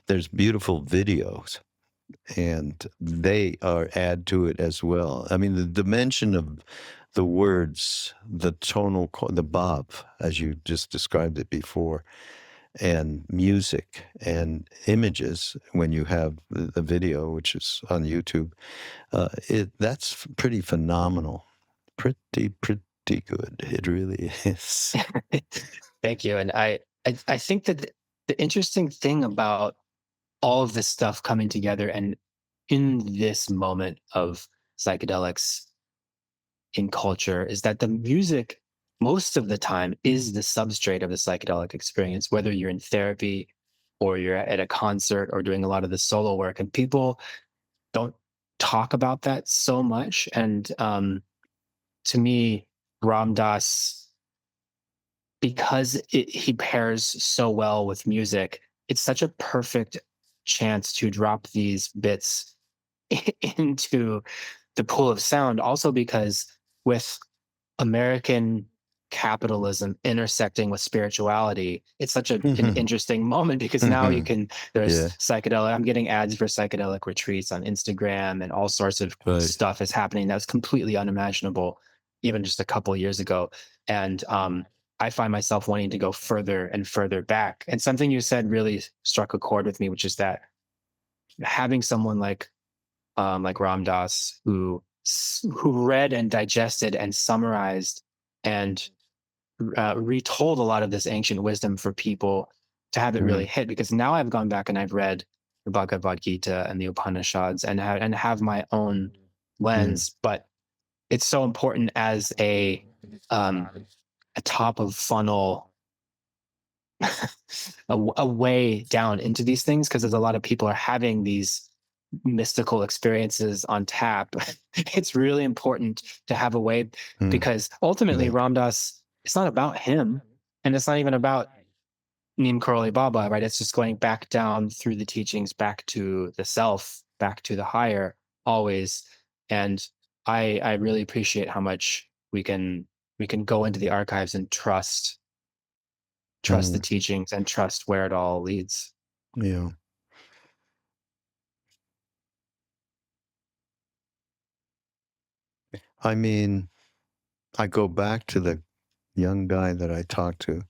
there's beautiful videos, and they add to it as well. I mean, the dimension of the words, the tonal, the bob, as you just described it before, and music and images when you have the video, which is on YouTube, that's pretty phenomenal. Pretty good. It really is. Thank you. And I think that the interesting thing about all of this stuff coming together, and in this moment of psychedelics in culture, is that the music most of the time is the substrate of the psychedelic experience, whether you're in therapy or you're at a concert or doing a lot of the solo work. And people don't talk about that so much. And to me, Ram Dass, because he pairs so well with music, it's such a perfect chance to drop these bits into the pool of sound. Also, because with American capitalism intersecting with spirituality, it's such an interesting moment, because now there's Yeah. psychedelic. I'm getting ads for psychedelic retreats on Instagram, and all sorts of stuff is happening that was completely unimaginable even just a couple of years ago. And I find myself wanting to go further and further back. And something you said really struck a chord with me, which is that having someone like Ram Dass, who who read and digested and summarized and retold a lot of this ancient wisdom for people to have it really hit. Because now I've gone back and I've read the Bhagavad Gita and the Upanishads and have my own lens, but it's so important as a top of funnel a way down into these things, because there's a lot of people are having these mystical experiences on tap. It's really important to have a way, because ultimately Ram Dass, it's not about him, and it's not even about Neem Karoli Baba, right? It's just going back down through the teachings, back to the self, back to the higher, always. And I really appreciate how much we can go into the archives and trust the teachings and trust where it all leads. Yeah. I mean, I go back to the young guy that I talked to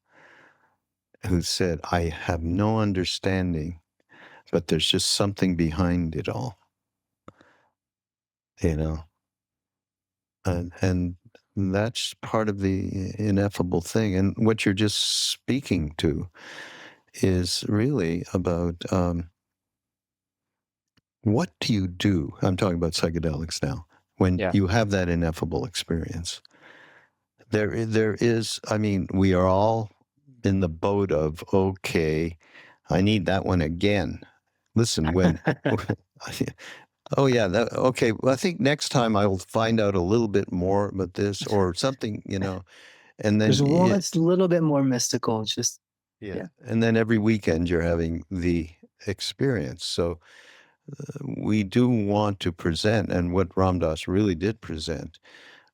who said, I have no understanding, but there's just something behind it all, you know? And that's part of the ineffable thing. And what you're just speaking to is really about what do you do? I'm talking about psychedelics now. When you have that ineffable experience, there is, I mean, we are all in the boat of, okay, I need that one again. Listen, when, oh yeah, okay, well, I think next time I will find out a little bit more about this or something, you know, and then it's a little bit more mystical, just and then every weekend you're having the experience. So we do want to present, and what Ram Dass really did present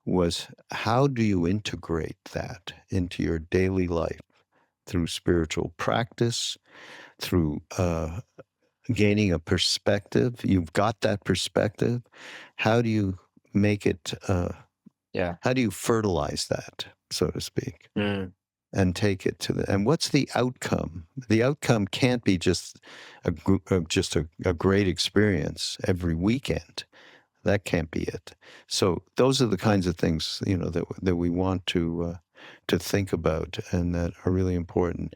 was, how do you integrate that into your daily life through spiritual practice, through gaining a perspective? You've got that perspective. How do you make it, how do you fertilize that, so to speak? And take it to and what's the outcome? The outcome can't be just a great experience every weekend. That can't be it. So those are the kinds of things, you know, that we want to think about and that are really important.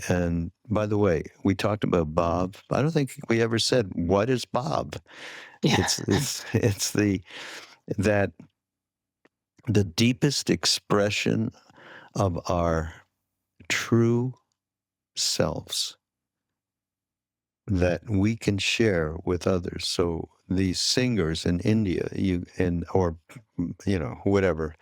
And by the way, we talked about Bob. I don't think we ever said, what is Bob? It's the deepest expression of our true selves that we can share with others. So these singers in India, or you know, whatever,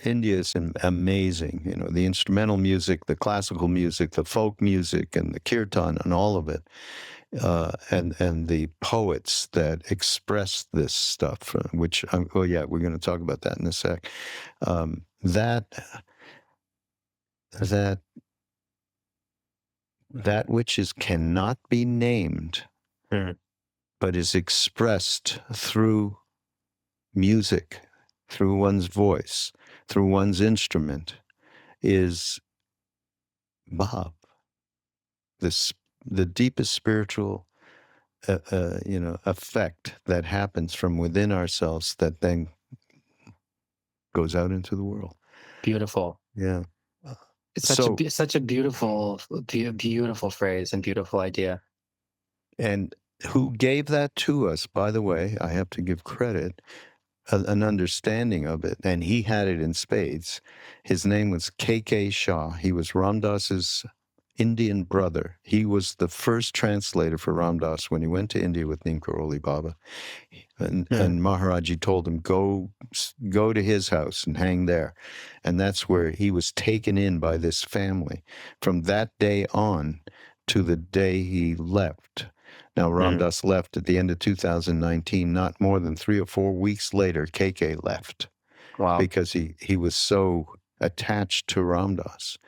India is amazing. You know, the instrumental music, the classical music, the folk music, and the kirtan, and all of it, and the poets that express this stuff. Which, oh yeah, we're going to talk about that in a sec. That which cannot be named, but is expressed through music, through one's voice, through one's instrument, is Bob. The deepest spiritual, effect that happens from within ourselves that then goes out into the world. Beautiful. Yeah. It's such a beautiful phrase and beautiful idea. And who gave that to us, by the way, I have to give credit, an understanding of it, and he had it in spades. His name was K.K. Shah. He was Ram Dass's Indian brother. He was the first translator for Ram Dass when he went to India with Neem Karoli Baba. And Maharaji told him, go to his house and hang there. And that's where he was taken in by this family. From that day on to the day he left. Now, Ram Dass left at the end of 2019. Not more than 3 or 4 weeks later, KK left. Wow. Because he was so attached to Ram Dass.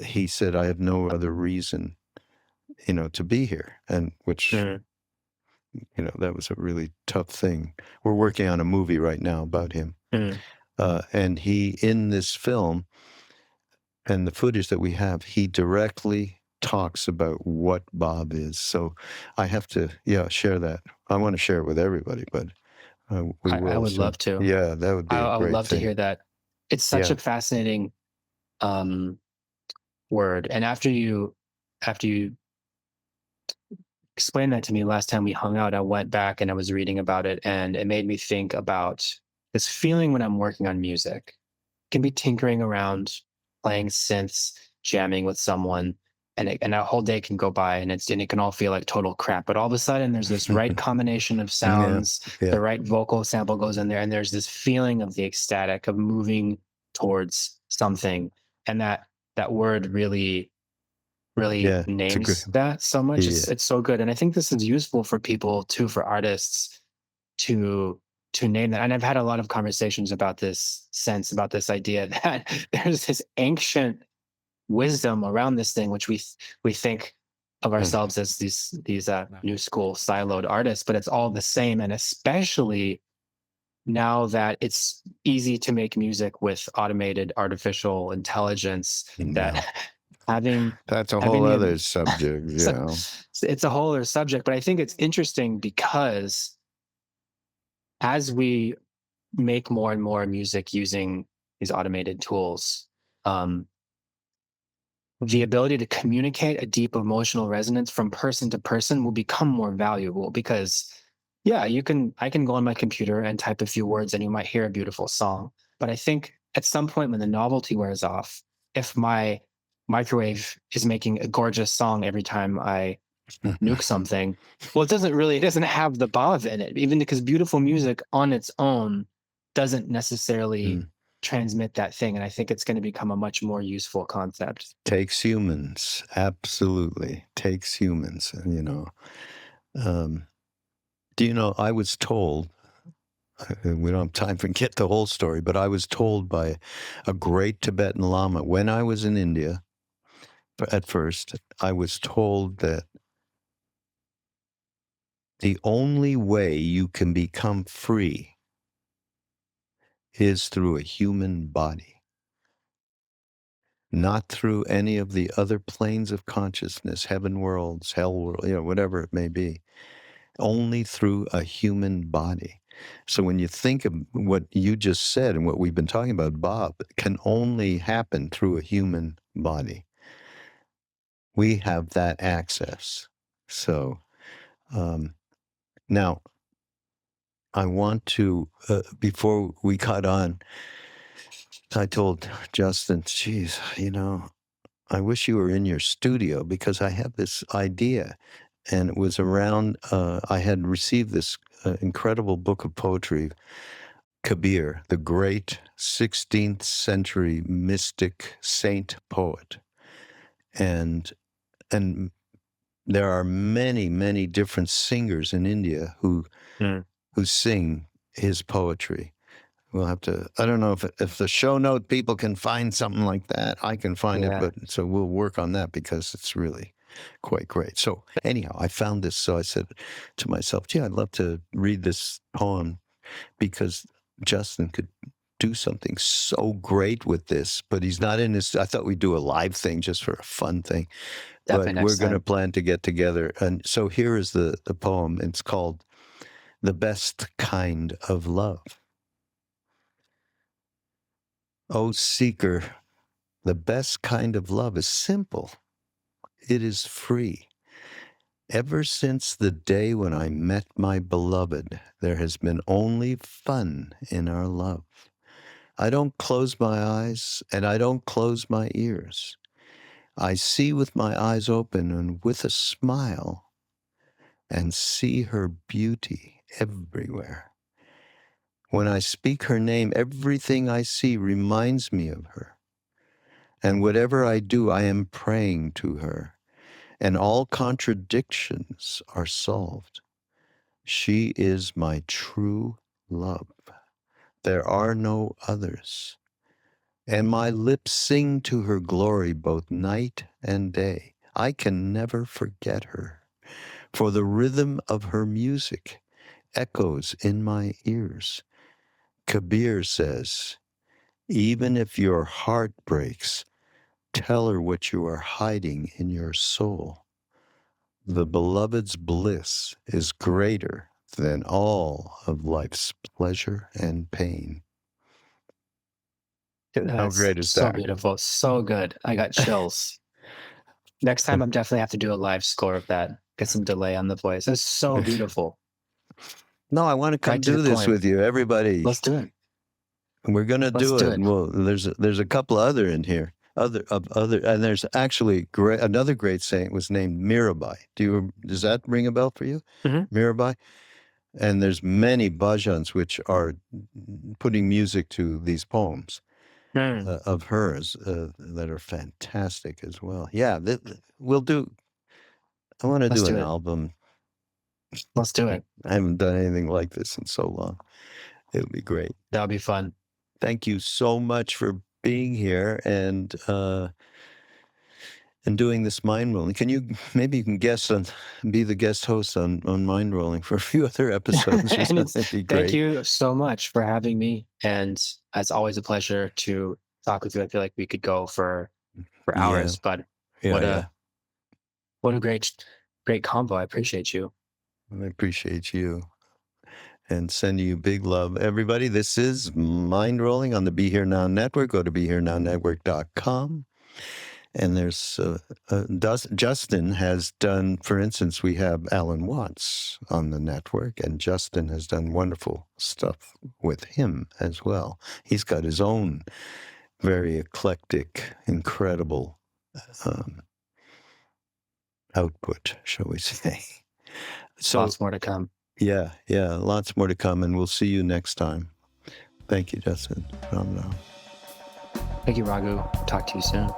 He said, I have no other reason, to be here. And which, that was a really tough thing. We're working on a movie right now about him. And he, in this film, and the footage that we have, he directly talks about what Bob is. So I have to, share that. I want to share it with everybody, but We I will would soon. love to. Yeah, that would be a I would great love to thing. hear that. It's such Yeah. a fascinating um, word. And after you explained that to me last time we hung out, I went back and I was reading about it, and it made me think about this feeling when I'm working on music. Can be tinkering around, playing synths, jamming with someone, and a whole day can go by, and it can all feel like total crap. But all of a sudden, there's this right combination of Yeah. sounds, Yeah. the right vocal sample goes in there, and there's this feeling of the ecstatic of moving towards something, and that word really Yeah. It's a great. names that so much. Yeah. It's so good, and I think this is useful for people too, for artists to name that. And I've had a lot of conversations about this idea that there's this ancient wisdom around this thing, which we think of Mm. ourselves as these new school siloed artists, but it's all the same. And especially now that it's easy to make music with automated artificial intelligence, Yeah. that having That's a whole having other the subject. so Yeah. it's a whole other subject, but I think it's interesting because as we make more and more music using these automated tools, um, the ability to communicate a deep emotional resonance from person to person will become more valuable because, yeah, I can go on my computer and type a few words and you might hear a beautiful song. But I think at some point when the novelty wears off, if my microwave is making a gorgeous song every time I nuke something, well, it doesn't have the bob in it, even because beautiful music on its own doesn't necessarily Mm. transmit that thing. And I think it's going to become a much more useful concept. Takes humans. Absolutely. Takes humans. Um, do you know, I was told, we don't have time to get the whole story, but I was told by a great Tibetan Lama when I was in India, at first, I was told that the only way you can become free is through a human body, not through any of the other planes of consciousness, heaven worlds, hell world, whatever it may be, only through a human body. So when you think of what you just said and what we've been talking about, Bob, can only happen through a human body. We have that access. So now I want to, before we cut on, I told Justin, geez, I wish you were in your studio because I have this idea. And it was around, I had received this incredible book of poetry, Kabir, the great 16th century mystic saint poet. And there are many, many different singers in India who Mm. sing his poetry. We'll have to, I don't know if the show note people can find something like that. I can find it, Yeah. but so we'll work on that because it's really quite great. So anyhow, I found this. So I said to myself, gee, I'd love to read this poem because Justin could do something so great with this, but he's not in his, I thought we'd do a live thing just for a fun thing, Definitely but we're next going to time. plan to get together. And so here is the poem. It's called The Best Kind of Love. Oh, seeker, the best kind of love is simple. It is free. Ever since the day when I met my beloved, there has been only fun in our love. I don't close my eyes and I don't close my ears. I see with my eyes open and with a smile and see her beauty everywhere. When I speak her name, everything I see reminds me of her. And whatever I do, I am praying to her. And all contradictions are solved. She is my true love. There are no others. And my lips sing to her glory both night and day. I can never forget her, for the rhythm of her music echoes in my ears. Kabir says, even if your heart breaks, tell her what you are hiding in your soul. The beloved's bliss is greater than all of life's pleasure and pain. How great is so that? beautiful, so good. I got chills. Next time, I'm definitely have to do a live score of that. Get some delay on the voice. It's so beautiful. No, I want to come Right to do the this point. with you, everybody. Let's do it. We're gonna Let's do do it. it. Well, there's a couple other in here. Other, and there's actually another great saint was named Mirabai. Does that ring a bell for you? Mhm. Mirabai? And there's many bhajans which are putting music to these poems of hers that are fantastic as well. Yeah, we'll do. I want to Let's do do an it. album. Let's do it. I haven't done anything like this in so long. It'll be great. That'll be fun. Thank you so much for being here and doing this mind rolling. Maybe you can be the guest host on mind rolling for a few other episodes or And something. It'd be thank great. you so much for having me. And it's always a pleasure to talk with you. I feel like we could go for hours, but what a great combo. I appreciate you. I appreciate you. And sending you big love. Everybody, this is Mind Rolling on the Be Here Now Network. Go to BeHereNowNetwork.com. And there's Justin has done, for instance, we have Alan Watts on the network, and Justin has done wonderful stuff with him as well. He's got his own very eclectic, incredible output, shall we say. So, lots more to come. Yeah, lots more to come, and we'll see you next time. Thank you, Justin. Ram Ram. Thank you, Raghu. Talk to you soon.